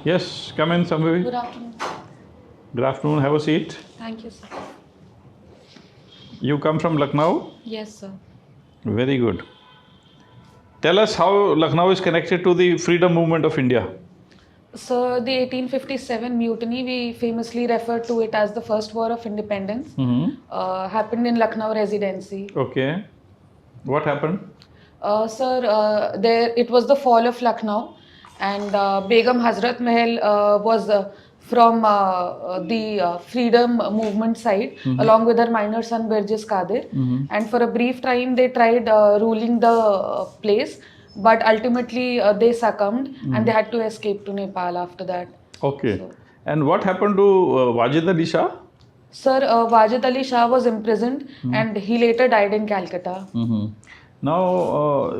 Yes, come in, Shambhavi. Good afternoon. Good afternoon. Have a seat. Thank you, sir. You come from Lucknow? Yes, sir. Very good. Tell us how Lucknow is connected to the freedom movement of India. So, the 1857 mutiny, we famously refer to it as the first war of independence, happened in Lucknow Residency. Okay. What happened? Sir, there it was the fall of Lucknow, and Begum Hazrat Mahal was from the freedom movement side, along with her minor son Burgess Qadir. And for a brief time, they tried ruling the place, but ultimately they succumbed and they had to escape to Nepal after that. Okay. So- And what happened to Wajid Ali Shah? Sir, Wajid Ali Shah was imprisoned and he later died in Calcutta. Now,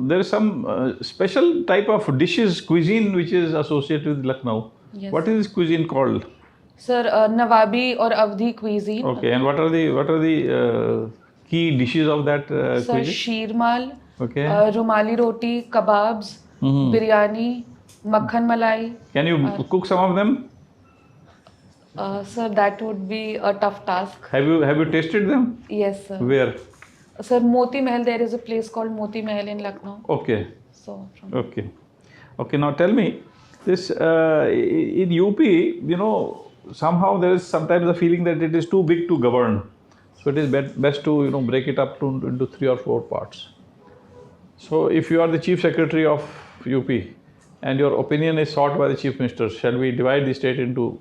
there is some special type of dishes, cuisine, which is associated with Lucknow. Yes. What is this cuisine called? Sir, Nawabi or Avdi cuisine. Okay. And what are the key dishes of that Sir, cuisine? sheermal, Okay. rumali roti, kebabs, biryani, makhan malai. Can you cook some of them? Sir, that would be a tough task. Have you tasted them? Yes, sir. Where? Sir, Moti Mahal, there is a place called Moti Mahal in Lucknow. Okay. So, from Okay. Okay. Now tell me, this in UP, somehow there is sometimes the feeling that it is too big to govern. So it is best to break it up into 3 or 4 parts. So if you are the Chief Secretary of UP and your opinion is sought by the Chief Minister, shall we divide the state into?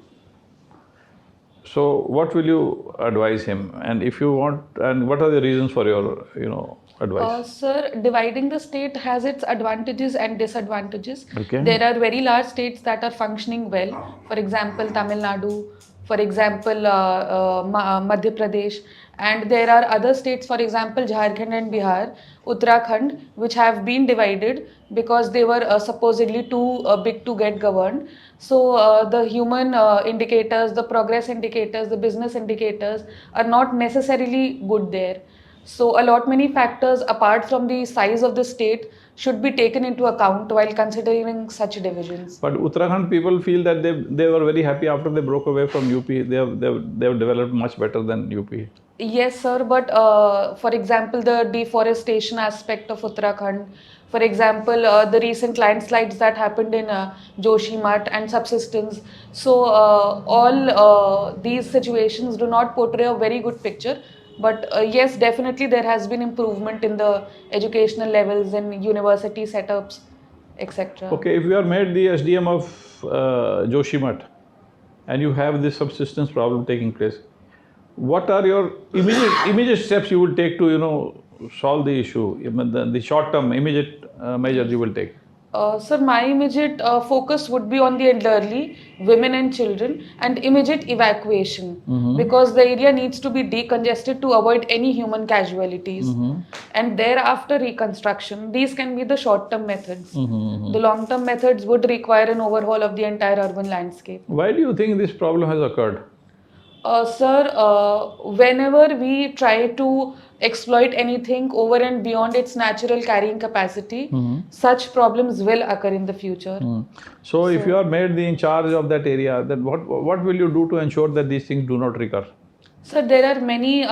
So what will you advise him? And if you want, and what are the reasons for your advice? Sir, dividing the state has its advantages and disadvantages. Okay. There are very large states that are functioning well. For example, Tamil Nadu, for example, Madhya Pradesh. And there are other states, for example, Jharkhand and Bihar, Uttarakhand, which have been divided because they were supposedly too big to get governed. So the human indicators, the progress indicators, the business indicators are not necessarily good there. So a lot many factors apart from the size of the state should be taken into account while considering such divisions. But Uttarakhand people feel that they were very happy after they broke away from UP. They have developed much better than UP. Yes, sir. But for example, the deforestation aspect of Uttarakhand, for example, the recent landslides that happened in Joshimath and subsistence. So all these situations do not portray a very good picture. But yes, definitely there has been improvement in the educational levels and university setups, etc. Okay, if you are made the SDM of Joshimath and you have this subsistence problem taking place, what are your immediate steps you will take to solve the issue? The short term immediate measures you will take. Sir, my immediate focus would be on the elderly, women and children, and immediate evacuation because the area needs to be decongested to avoid any human casualties. And thereafter reconstruction. These can be the short-term methods. The long-term methods would require an overhaul of the entire urban landscape. Why do you think this problem has occurred? Sir, whenever we try to exploit anything over and beyond its natural carrying capacity, such problems will occur in the future. So if you are made in charge of that area, then what will you do to ensure that these things do not recur? So there are many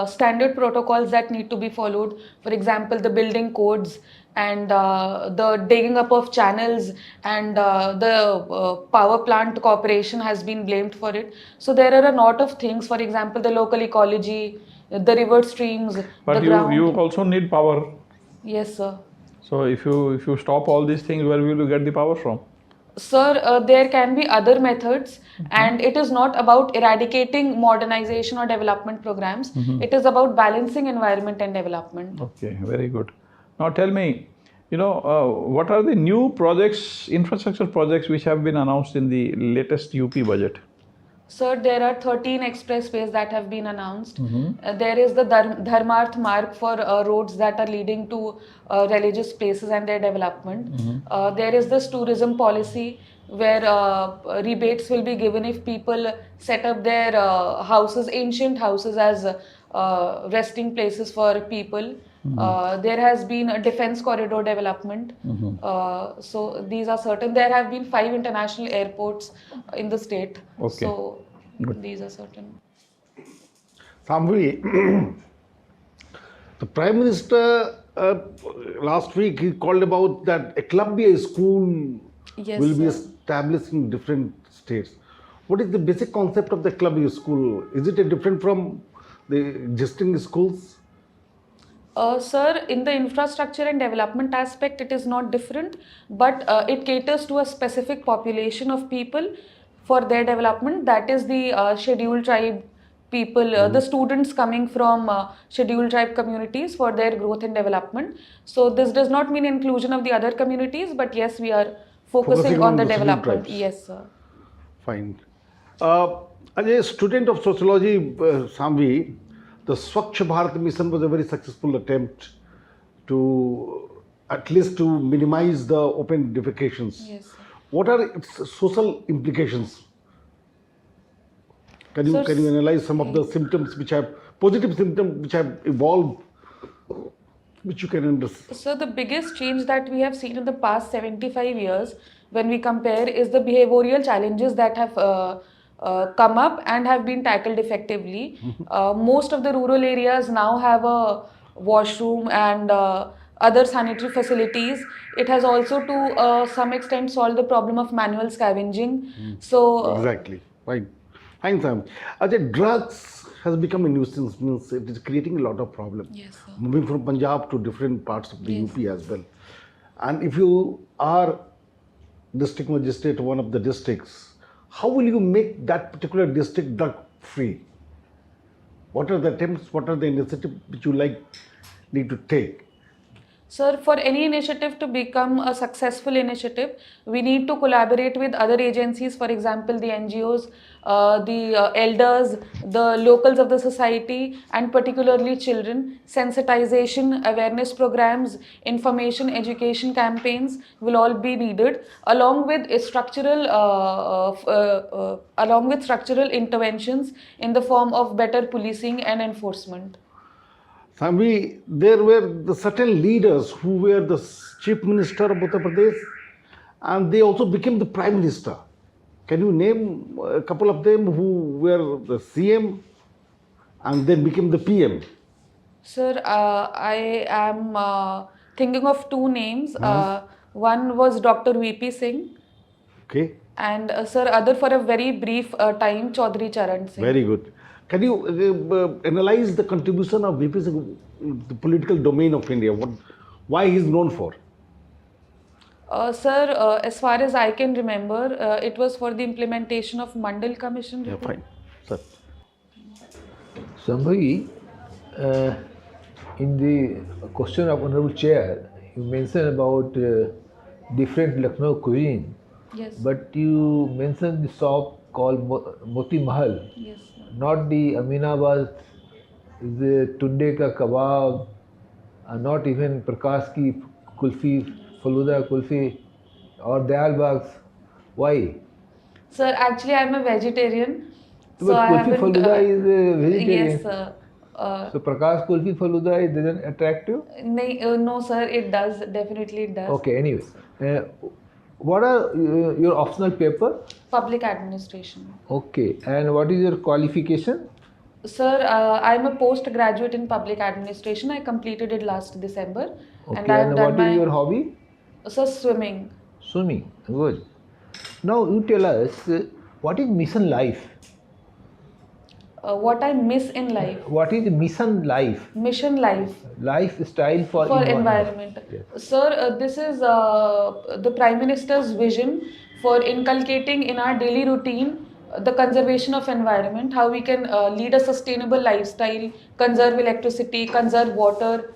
standard protocols that need to be followed. For example, the building codes and the digging up of channels and the power plant corporation has been blamed for it. So there are a lot of things. For example, the local ecology, the river streams, But the ground. you also need power. Yes, sir. So if you stop all these things, where will you get the power from? Sir, there can be other methods, and it is not about eradicating modernization or development programs. It is about balancing environment and development. Okay, very good. Now tell me, what are the new projects, infrastructure projects, which have been announced in the latest UP budget? Sir, there are 13 expressways that have been announced. There is the Dharmarth Marg for roads that are leading to religious places and their development. There is this tourism policy where rebates will be given if people set up their houses, ancient houses, as resting places for people. There has been a defense corridor development. So these are certain. There have been 5 international airports in the state. Okay. So these are certain. Shambhavi, the Prime Minister last week he called about that a club-based school Yes, will be sir. established in different states. What is the basic concept of the club-based school? Is it different from the existing schools? Sir, in the infrastructure and development aspect, it is not different, but it caters to a specific population of people for their development. That is the scheduled tribe people, the students coming from scheduled tribe communities for their growth and development. So this does not mean inclusion of the other communities, but yes, we are focusing on the scheduled development. tribes. Yes, sir. Fine. As a student of sociology, Shambhavi, the Swachh Bharat mission was a very successful attempt to at least to minimize the open defecations. Yes, sir. What are its social implications? Can you Sir, analyze some of the symptoms which have positive symptoms which have evolved, which you can understand? So the biggest change that we have seen in the past 75 years when we compare is the behavioral challenges that have come up and have been tackled effectively. Most of the rural areas now have a washroom and other sanitary facilities. It has also to some extent solved the problem of manual scavenging. So Exactly. Fine. Fine, Sam. As a drugs has become a nuisance, means it is creating a lot of problems. Yes, sir. Moving from Punjab to different parts of the Yes. UP as well. And if you are district magistrate, one of the districts, how will you make that particular district drug free? What are the attempts, what are the initiatives which you need to take? Sir, for any initiative to become a successful initiative, we need to collaborate with other agencies, for example, the NGOs, the elders, the locals of the society, and particularly children. Sensitization, awareness programs, information, education campaigns will all be needed, along with structural interventions in the form of better policing and enforcement. Sami, there were the certain leaders who were the chief minister of Uttar Pradesh and they also became the prime minister. Can you name a couple of them who were the CM and then became the PM? Sir, I am thinking of 2 names. One was Dr. VP Singh Okay, and sir, other for a very brief time, Chaudhary Charan Singh. very good. Can you analyze the contribution of VP Singh in the political domain of India? Why he is known for? Sir, as far as I can remember, it was for the implementation of Mandal Commission Yeah, report. fine. Sir. Shambhavi, in the question of Honorable Chair, you mentioned about different Lucknow cuisine, Yes. but you mentioned the shop called Moti Mahal, Yes, sir. not the Aminabad, the Tunde ka kebab, not even Prakash ki kulfi, Faluda kulfi, or Dayal Bags. Why? Sir, actually, I am a vegetarian. But I kulfi haven't, Faluda is vegetarian. Yes, sir. So Prakash kulfi Faluda, it doesn't attract you? No, sir, it does. Definitely, it does. Okay, anyway. What are your optional paper? Public administration. Okay, and what is your qualification? Sir, I'm a postgraduate in public administration. I completed it last December. Okay, And I've and done what is my. your hobby? Sir, swimming. Swimming. Good. Now you tell us what is mission life? What I miss in life. What is mission life? Mission life. Lifestyle for Environment. Yes. Sir, this is the Prime Minister's vision for inculcating in our daily routine the conservation of environment, how we can lead a sustainable lifestyle, conserve electricity, conserve water,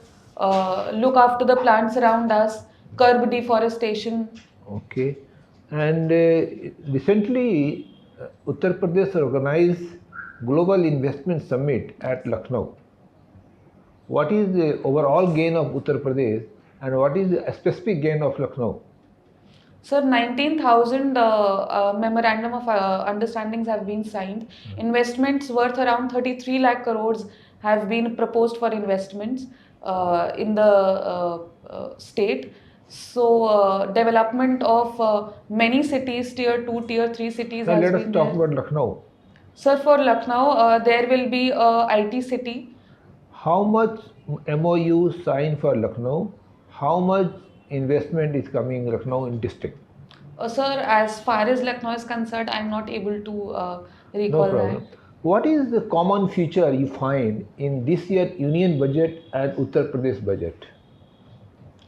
look after the plants around us, curb deforestation. Okay. And recently, Uttar Pradesh organized Global Investment Summit at Lucknow. What is the overall gain of Uttar Pradesh and what is the specific gain of Lucknow? Sir, 19,000 memorandum of understandings have been signed. Investments worth around 33 lakh crores have been proposed for investments. in the state. So development of many cities, tier 2, tier 3 cities Now has let us been talk there. about Lucknow. Sir, for Lucknow, there will be a IT city. How much MOU signed for Lucknow? How much investment is coming in Lucknow in district? Sir, as far as Lucknow is concerned, I'm not able to No recall problem. that. What is the common feature you find in this year Union budget and Uttar Pradesh budget?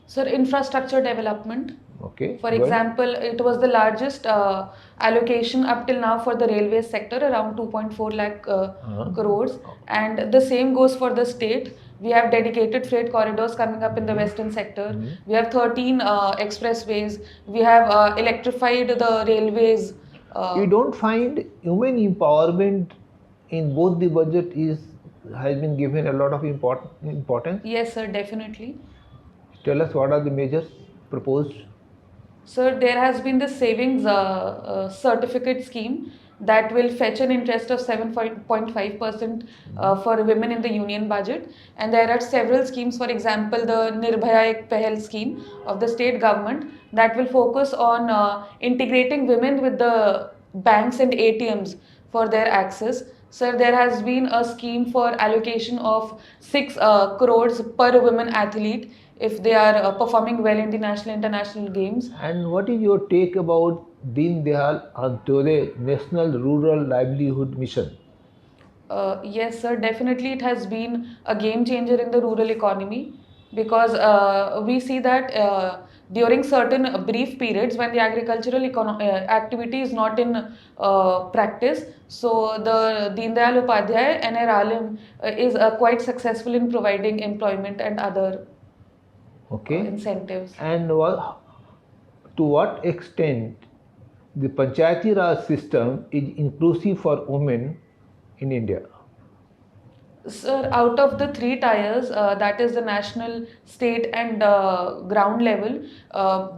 Sir, infrastructure development. Okay, For good. example, it was the largest allocation up till now for the railway sector, around 2.4 lakh crores. And the same goes for the state. We have dedicated freight corridors coming up in the western sector. We have 13 expressways. We have electrified the railways. You don't find women empowerment in both the budget has been given a lot of importance? Yes, sir, definitely. Tell us what are the measures proposed? Sir, there has been the savings certificate scheme that will fetch an interest of 7.5% for women in the union budget. And there are several schemes, for example, the Nirbhaya Ek Pehal scheme of the state government that will focus on integrating women with the banks and ATMs for their access. Sir, there has been a scheme for allocation of 6 crores per women athlete if they are performing well in the national international games. And what is your take about Deen Dayal Antyodaya National Rural Livelihood Mission? Yes, sir, definitely it has been a game changer in the rural economy because we see that during certain brief periods when the agricultural activity is not in practice, so the Deen Dayal Upadhyay NRLM is quite successful in providing employment and other Okay. incentives. And to what extent the Panchayati Raj system is inclusive for women in India? Sir, out of the 3 tiers, that is the national, state and ground level,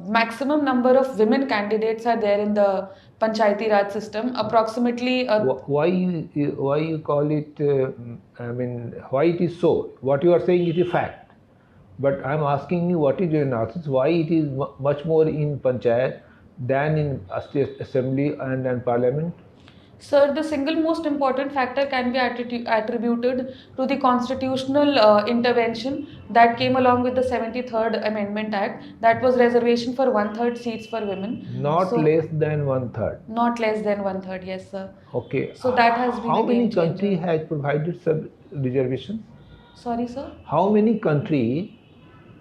maximum number of women candidates are there in the Panchayati Raj system. Approximately, Why you call it? Why it is so? What you are saying is a fact. But I am asking you, what is your analysis? Why it is much more in Panchayat than in State Assembly and Parliament? sir, the single most important factor can be attributed to the constitutional intervention that came along with the 73rd Amendment Act. That was reservation for 1/3 seats for women. Not So, less than 1/3. not less than 1/3, yes, sir. Okay. So that has been How a many game changer. country has provided sub reservation? Sorry, sir. How many country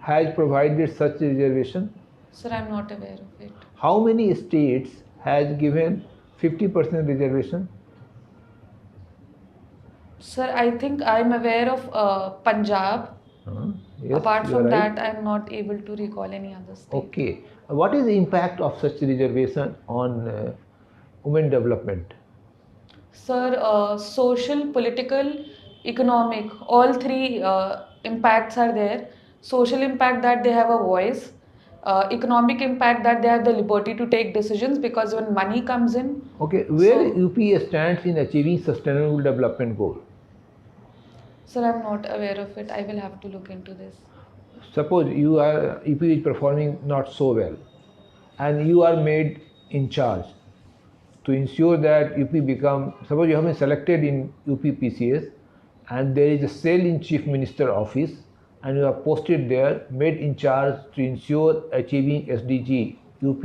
has provided such reservation? Sir, I'm not aware of it. How many states has given 50% reservation? Sir, I think I'm aware of Punjab. Yes, Apart you are from right. that, I'm not able to recall any other state. Okay. What is the impact of such reservation on women development? Sir, social, political, economic, all 3 impacts are there. Social impact that they have a voice. Economic impact that they have the liberty to take decisions because when money comes in. Okay, where So- UP stands in achieving sustainable development goal? Sir, I'm not aware of it. I will have to look into this. Suppose UP is performing not so well and you are made in charge to ensure that UP suppose you have been selected in UPPCS and there is a cell in Chief Minister office and you are posted there, made in charge to ensure achieving SDG UP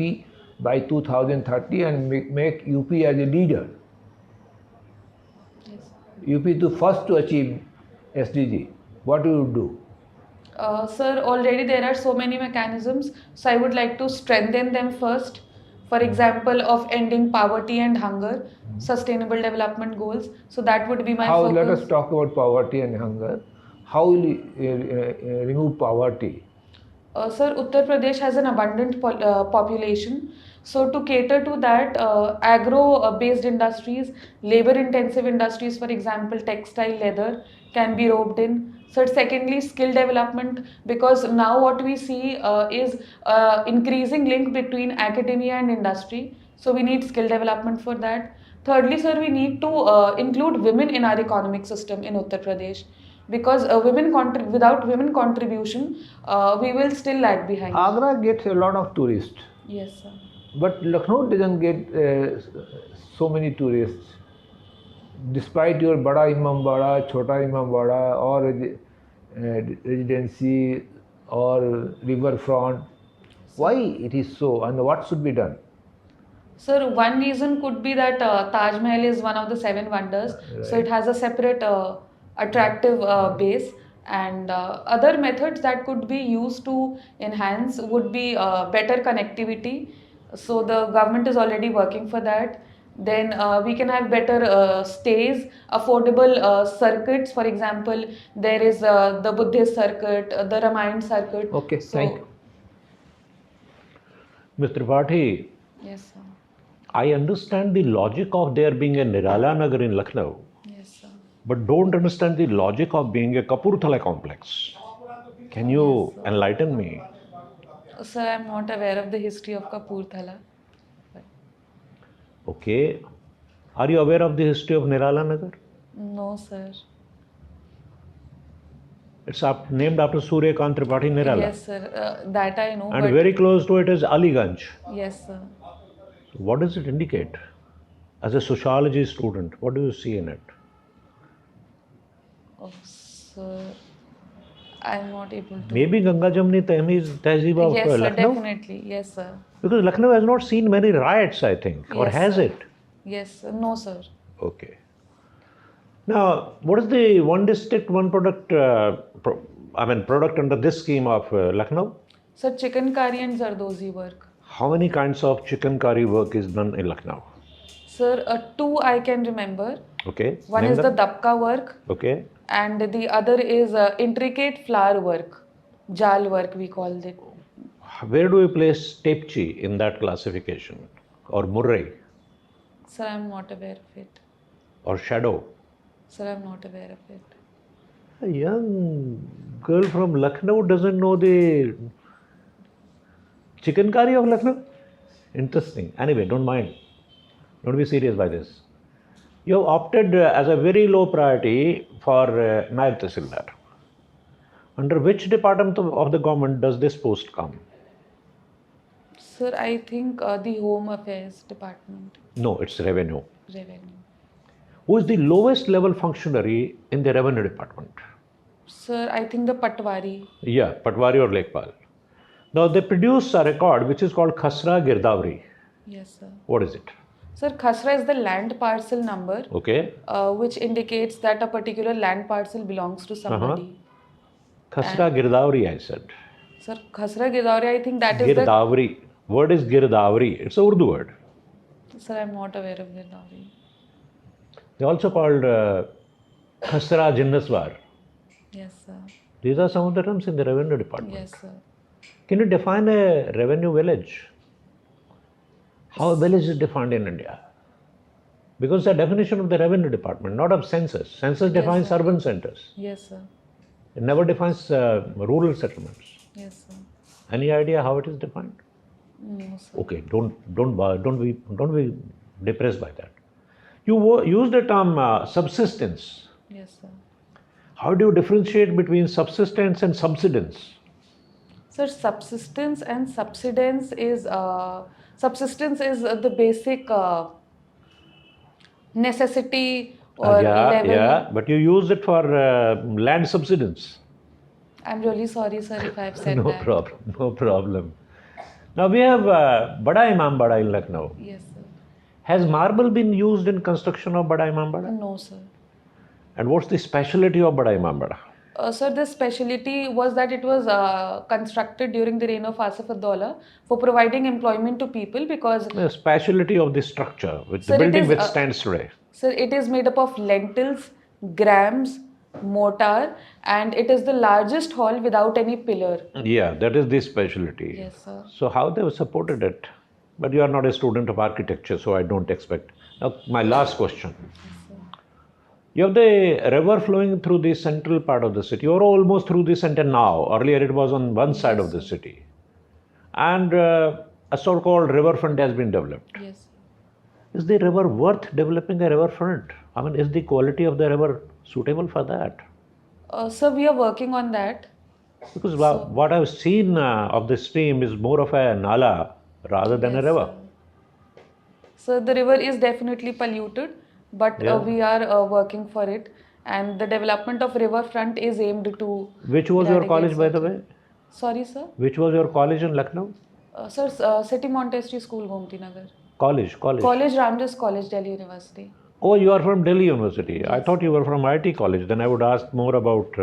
by 2030 and make UP as a leader. Yes. UP to first to achieve SDG. What do you do? Sir, already there are so many mechanisms, so I would like to strengthen them first. For example, of ending poverty and hunger, sustainable development goals. So that would be my focus. Let us talk about poverty and hunger. How will you remove poverty? Sir, Uttar Pradesh has an abundant population. So to cater to that, agro-based industries, labor-intensive industries, for example, textile, leather, can be roped in. So secondly, skill development, because now what we see is increasing link between academia and industry. So we need skill development for that. Thirdly, sir, we need to include women in our economic system in Uttar Pradesh. because without women contribution, we will still lag behind. Agra gets a lot of tourists, Yes, sir. but Lucknow doesn't get so many tourists. Despite your Bada Imambara, Chota Imambara, or residency or riverfront, why it is so, and what should be done? Sir, one reason could be that Taj Mahal is one of the 7 wonders, so it has a separate attractive base, and other methods that could be used to enhance would be better connectivity. So the government is already working for that. Then we can have better stays, affordable circuits. For example, there is the Buddhist circuit, the Ramayana circuit. Okay, So, thank you. Mr. Tripathi, yes, sir. I understand the logic of there being a Nirala Nagar in Lucknow, Yes, sir. but don't understand the logic of being a Kapurthala complex. Can you enlighten me? Sir, I'm not aware of the history of Kapurthala. Okay. Are you aware of the history of Nirala Nagar? No, sir. It's named after Surya Kant Tripathi Nirala. Yes, sir. That I know. And but very close to it is Aliganj. yes, sir. What does it indicate? As a sociology student, what do you see in it? Oh, sir. I'm not able to. Maybe Ganga Jamni Tehzeeb of Yes, sir. Lucknow? Definitely. Yes, sir. Because Lucknow has not seen many riots, I think. Or Yes, has sir. it? Yes, sir. No, sir. Okay. Now, what is the one district, one product, product under this scheme of Lucknow? Sir, chicken curry and Zardozi work. How many kinds of chicken curry work is done in Lucknow? Sir, 2 I can remember. Okay. One Name is the them. dabka work, Okay. and the other is intricate flower work. Jal work, we called it. Where do you place Tepchi in that classification? Or Murray? Sir, I'm not aware of it. Or Shadow? Sir, I'm not aware of it. A young girl from Lucknow doesn't know the chicken curry of Lucknow? Interesting. Anyway, don't mind. Don't be serious by this. You have opted as a very low priority for Naib Tahsildar. Under which department of the government does this post come? Sir, I think the Home Affairs Department, No, it's revenue. Revenue. Who is the lowest level functionary in the revenue department? Sir, I think the Patwari. Yeah, Patwari or Lekpal. Now they produce a record which is called Khasra Girdavri. Yes, sir. What is it? Sir, Khasra is the land parcel number, Okay. which indicates that a particular land parcel belongs to somebody. Khasra Girdavri, I said. Sir, Khasra Gidauri, I think that is Girdavri. Word is Girdavri. It's a Urdu word. the. Sir, I'm not aware of Gidauri. They also called Khasra Jinnaswar. Yes, sir. These are some of the terms in the revenue department. Yes, sir. Can you define a revenue village? How a village is defined in India? Because the definition of the revenue department, not of census. Census defines sir. urban centers. Yes, sir. It never defines rural settlements. Yes, sir. Any idea how it is defined? No, sir. Okay, don't be depressed by that. You use the term subsistence. Yes, sir. How do you differentiate between subsistence and subsidence? Sir, subsistence and subsidence is the basic necessity or level. Yeah, but you use it for land subsidence. I'm really sorry, sir, if I've said No that. problem, no problem. Now we have Bada Imambara in Lucknow. Yes, sir. Has marble been used in construction of Bada Imambara? No, sir. And what's the specialty of Bada Imambara? Sir, the speciality was that it was constructed during the reign of Asif ad-Daula for providing employment to people because... The specialty of the structure, which Sir, the it building is, withstands today. Sir, it is made up of lentils, grams, mortar, and it is the largest hall without any pillar. Yeah, that is the specialty. Yes, sir. So how they have supported it? But you are not a student of architecture, so I don't expect. Now, my last question. You have the river flowing through the central part of the city, or almost through the center now. Earlier it was on one side of the city. And a so-called riverfront has been developed. Yes. Is the river worth developing a riverfront? I mean, is the quality of the river suitable for that? Sir, we are working on that. Because what I've seen of this stream is more of a nala rather than a Yes, river. So the river is definitely polluted, but Yeah. we are working for it, and the development of riverfront is aimed to. Which was your college, by the way? Sorry, sir. Which was your college in Lucknow? Sir, City Montessori School, Gomti Nagar. College. College Ramdas College, Delhi University. Oh, you are from Delhi University. I thought you were from IT college. Then I would ask more about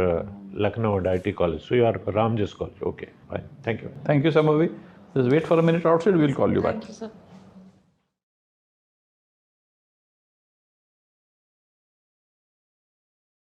Lucknow and IT college. So you are Ramjas College. Okay, fine. Thank you. Thank you, Shambhavi. Just wait for a minute outside, we'll call you back. Thank you, sir.